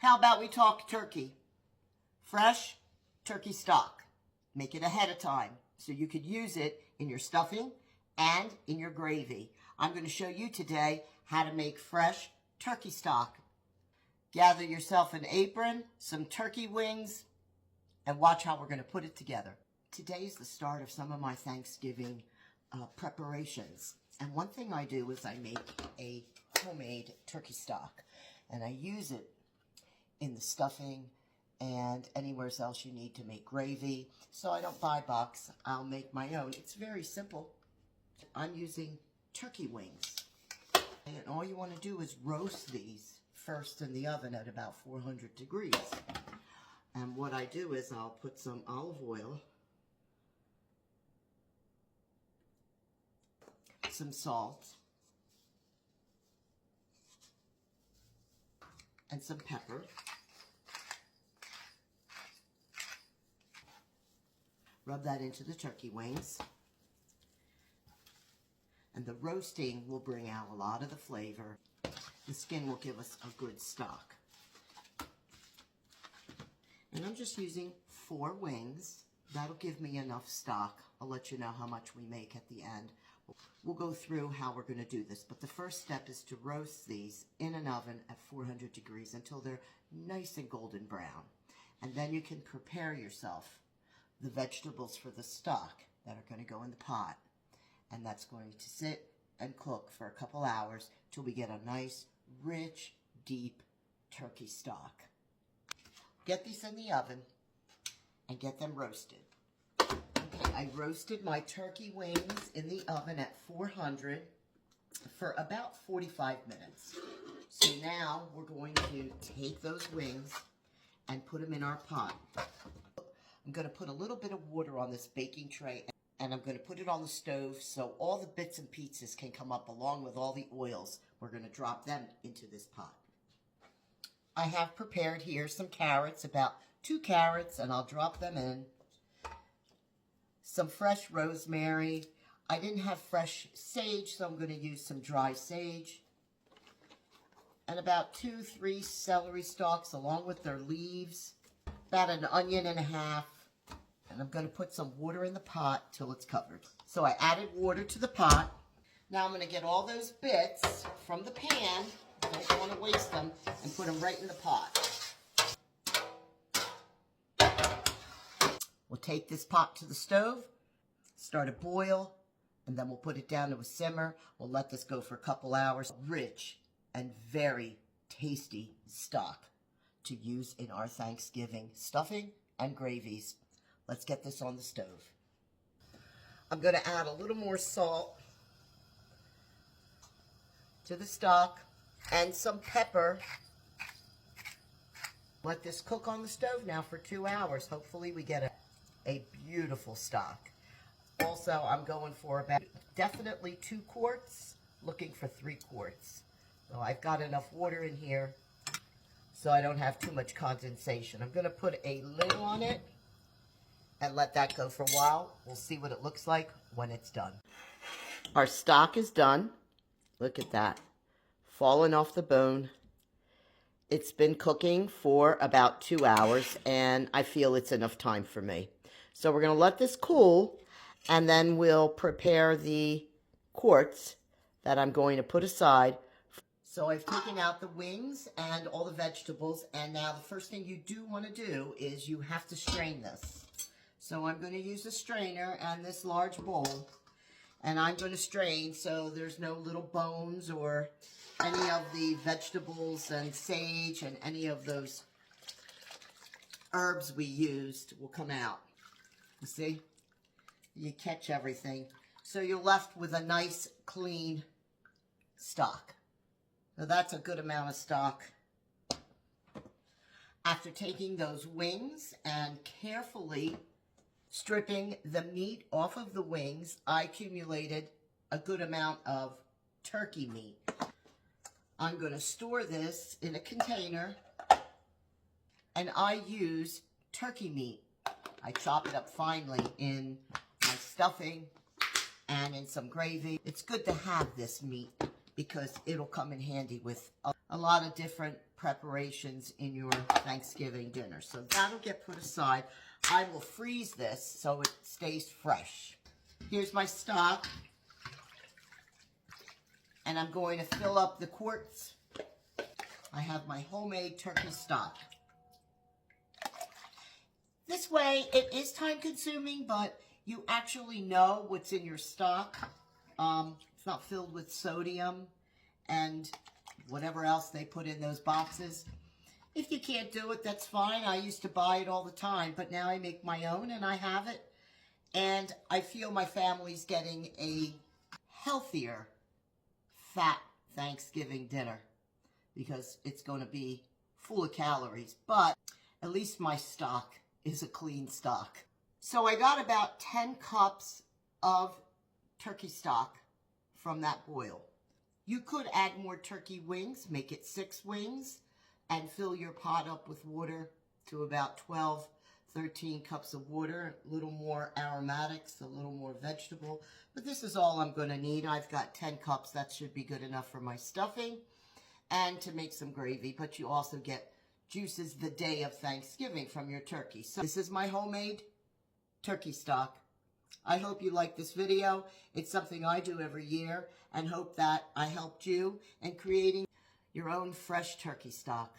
How about we talk turkey? Fresh turkey stock. Make it ahead of time so you could use it in your stuffing and in your gravy. I'm going to show you today how to make fresh turkey stock. Gather yourself an apron, some turkey wings, and watch how we're going to put it together. Today is the start of some of my Thanksgiving preparations. And one thing I do is I make a homemade turkey stock. And I use it in the stuffing and anywhere else you need to make gravy. So I don't buy box, I'll make my own. It's very simple. I'm using turkey wings. And all you want to do is roast these first in the oven at about 400 degrees. And what I do is I'll put some olive oil, some salt, and some pepper. Rub that into the turkey wings. And the roasting will bring out a lot of the flavor. The skin will give us a good stock. And I'm just using 4 wings. That'll give me enough stock. I'll let you know how much we make at the end. We'll go through how we're going to do this. But the first step is to roast these in an oven at 400 degrees until they're nice and golden brown. And then you can prepare yourself the vegetables for the stock that are going to go in the pot. And that's going to sit and cook for a couple hours till we get a nice, rich, deep turkey stock. Get these in the oven and get them roasted. Okay, I roasted my turkey wings in the oven at 400 for about 45 minutes. So now we're going to take those wings and put them in our pot. I'm going to put a little bit of water on this baking tray and I'm going to put it on the stove so all the bits and pieces can come up along with all the oils. We're going to drop them into this pot. I have prepared here some carrots, about 2 carrots, and I'll drop them in. Some fresh rosemary. I didn't have fresh sage, so I'm going to use some dry sage. And about 2-3 celery stalks along with their leaves. About an onion and a half. And I'm going to put some water in the pot till it's covered. So I added water to the pot. Now I'm going to get all those bits from the pan, don't want to waste them, and put them right in the pot. We'll take this pot to the stove, start a boil, and then we'll put it down to a simmer. We'll let this go for a couple hours. Rich and very tasty stock to use in our Thanksgiving stuffing and gravies. Let's get this on the stove. I'm going to add a little more salt to the stock and some pepper. Let this cook on the stove now for 2 hours. Hopefully we get a beautiful stock. Also, I'm going for about definitely 2 quarts, looking for 3 quarts. So I've got enough water in here so I don't have too much condensation. I'm going to put a lid on it and let that go for a while. We'll see what it looks like when it's done. Our stock is done. Look at that. Falling off the bone. It's been cooking for about 2 hours, and I feel it's enough time for me. So we're going to let this cool, and then we'll prepare the quarts that I'm going to put aside. So I've taken out the wings and all the vegetables, and now the first thing you do want to do is you have to strain this. So I'm going to use a strainer and this large bowl, and I'm going to strain so there's no little bones or any of the vegetables and sage and any of those herbs we used will come out. You see? You catch everything. So you're left with a nice, clean stock. So that's a good amount of stock. After taking those wings and carefully stripping the meat off of the wings, I accumulated a good amount of turkey meat. I'm going to store this in a container, and I use turkey meat. I chop it up finely in my stuffing and in some gravy. It's good to have this meat because it'll come in handy with a lot of different preparations in your Thanksgiving dinner. So that'll get put aside. I will freeze this so it stays fresh. Here's my stock. And I'm going to fill up the quarts. I have my homemade turkey stock. This way, it is time consuming, but you actually know what's in your stock. It's not filled with sodium and whatever else they put in those boxes. If you can't do it, that's fine. I used to buy it all the time, but now I make my own and I have it. And I feel my family's getting a healthier, fat Thanksgiving dinner because it's going to be full of calories. But at least my stock is a clean stock. So I got about 10 cups of turkey stock from that boil. You could add more turkey wings, make it 6 wings, and fill your pot up with water to about 12, 13 cups of water, a little more aromatics, a little more vegetable. But this is all I'm going to need. I've got 10 cups. That should be good enough for my stuffing and to make some gravy. But you also get juices the day of Thanksgiving from your turkey. So this is my homemade turkey stock. I hope you like this video. It's something I do every year and hope that I helped you in creating your own fresh turkey stock.